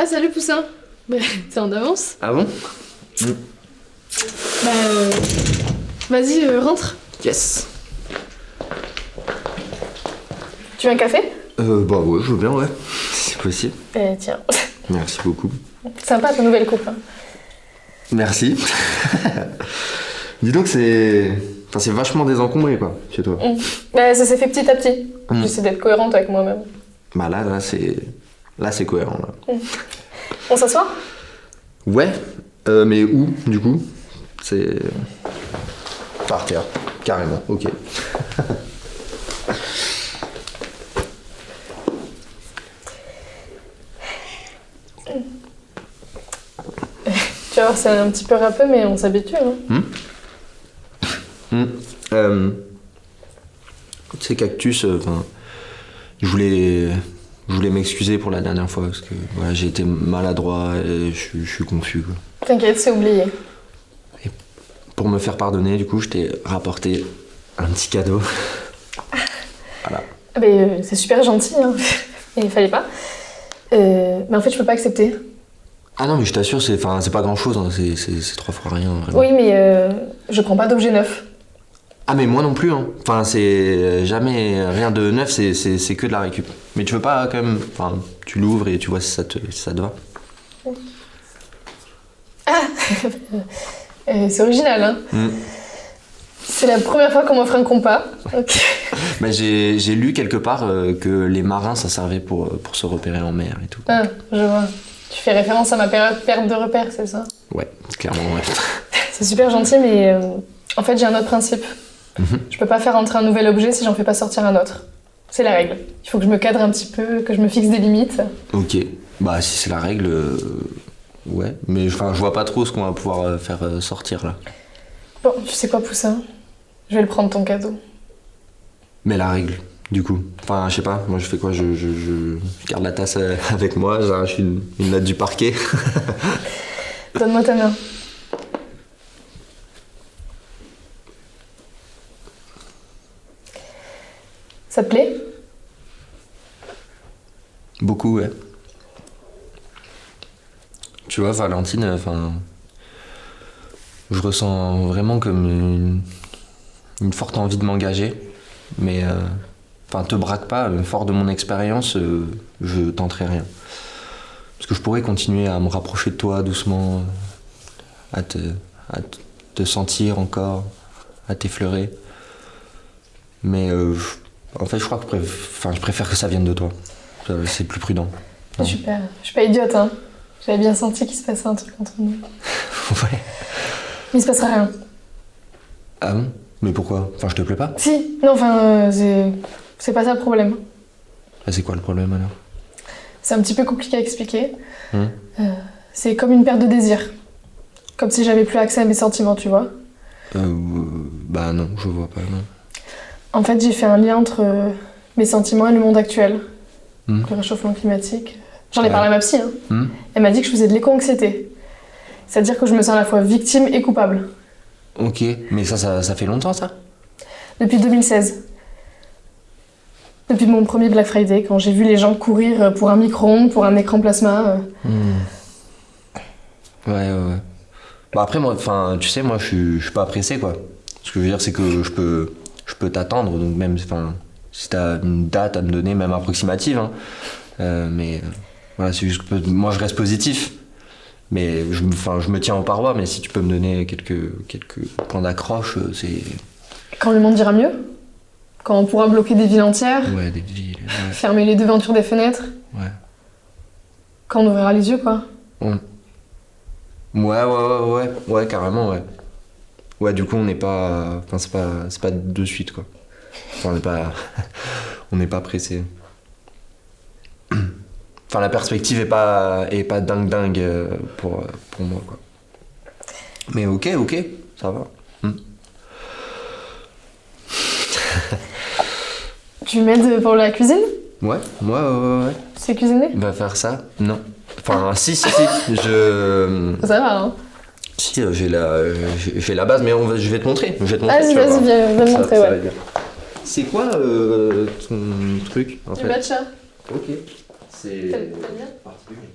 Ah, salut Poussin. Bah, t'es en avance. Ah bon? Bah, vas-y, rentre. Yes. Tu veux un café? Bah ouais, je veux bien, ouais. C'est possible. Tiens. Merci beaucoup. Sympa ta nouvelle coupe. Hein. Merci. Dis donc, c'est... Enfin, c'est vachement désencombré, quoi, chez toi. Bah, ça s'est fait petit à petit. J'essaie d'être cohérente avec moi-même. Bah là, c'est... Là, c'est cohérent, là. On s'assoit? Ouais, mais où, du coup? C'est... Par terre, carrément, ok. Tu vas voir, c'est un petit peu râpeux, mais on s'habitue. Hein. Ces cactus, je voulais m'excuser pour la dernière fois parce que voilà, j'ai été maladroit et je suis confus, quoi. T'inquiète, c'est oublié. Et pour me faire pardonner, du coup, je t'ai rapporté un petit cadeau. Voilà. Mais c'est super gentil, hein. Et il fallait pas. Mais en fait, je peux pas accepter. Ah non, mais je t'assure, c'est pas grand chose, hein. C'est 3 fois rien, vraiment. Oui, mais je prends pas d'objet neuf. Ah, mais moi non plus, hein. Enfin, c'est jamais rien de neuf, c'est que de la récup. Mais tu veux pas quand même. Enfin, tu l'ouvres et tu vois si ça te va. Ah c'est original, hein. C'est la première fois qu'on m'offre un compas. Ok. Bah, j'ai lu quelque part que les marins, ça servait pour se repérer en mer et tout. Ah, je vois. Tu fais référence à ma perte de repère, c'est ça? Ouais, clairement, ouais. C'est super gentil, mais en fait, j'ai un autre principe. Je peux pas faire entrer un nouvel objet si j'en fais pas sortir un autre. C'est la règle. Il faut que je me cadre un petit peu, que je me fixe des limites. Ok, bah si c'est la règle, ouais. Mais enfin, je vois pas trop ce qu'on va pouvoir faire sortir là. Bon, tu sais quoi, Poussin? Je vais le prendre, ton cadeau. Mais la règle, du coup. Enfin, je sais pas, moi je fais quoi? Je garde la tasse avec moi, j'arrache une latte du parquet. Donne-moi ta main. Ça te plaît? Beaucoup, ouais. Tu vois, Valentine, enfin... Je ressens vraiment comme une forte envie de m'engager. Mais... Enfin, te braque pas, fort de mon expérience, je tenterai rien. Parce que je pourrais continuer à me rapprocher de toi doucement, à te sentir encore, à t'effleurer. Mais en fait, je crois que je préfère que ça vienne de toi. C'est plus prudent. Super. Je suis pas idiote, hein. J'avais bien senti qu'il se passait un truc entre nous. Ouais. Mais il se passera rien. Ah bon? Mais pourquoi? Enfin, je te plais pas? Si. Non, enfin, c'est pas ça le problème. Ah, c'est quoi le problème alors? C'est un petit peu compliqué à expliquer. C'est comme une perte de désir. Comme si j'avais plus accès à mes sentiments, tu vois. Bah non, je vois pas, non. En fait, j'ai fait un lien entre mes sentiments et le monde actuel. Le réchauffement climatique. J'en ai parlé à ma psy. Hein. Elle m'a dit que je faisais de l'éco-anxiété. C'est-à-dire que je me sens à la fois victime et coupable. Ok, mais ça fait longtemps, ça? Depuis 2016. Depuis mon premier Black Friday, quand j'ai vu les gens courir pour un micro-ondes, pour un écran plasma. Ouais. Bah après, moi, enfin, tu sais, moi, je suis pas pressé, quoi. Ce que je veux dire, c'est que je peux t'attendre, donc même, enfin, si t'as une date à me donner, même approximative, hein. Mais voilà, c'est juste que moi, je reste positif. Mais je me tiens aux parois, mais si tu peux me donner quelques points d'accroche, c'est... Quand le monde ira mieux? Quand on pourra bloquer des villes entières? Ouais, des villes, ouais. Fermer les devantures des fenêtres? Ouais. Quand on ouvrira les yeux, quoi. Ouais, carrément, ouais. Ouais, du coup, on n'est pas... Enfin, c'est pas de suite, quoi. Enfin, on n'est pas pressé. Enfin, la perspective est pas dingue pour moi, quoi. Mais ok, ça va. Tu m'aides pour la cuisine? Ouais. Tu sais cuisiner? Va faire ça? Non. Enfin, si. Je... Ça va, hein? Si, j'ai la base, mais je vais te montrer. Vas-y, viens me montrer, ouais. C'est quoi ton truc, en fait? Du matcha. Ok. C'est T'aimes bien? particulier.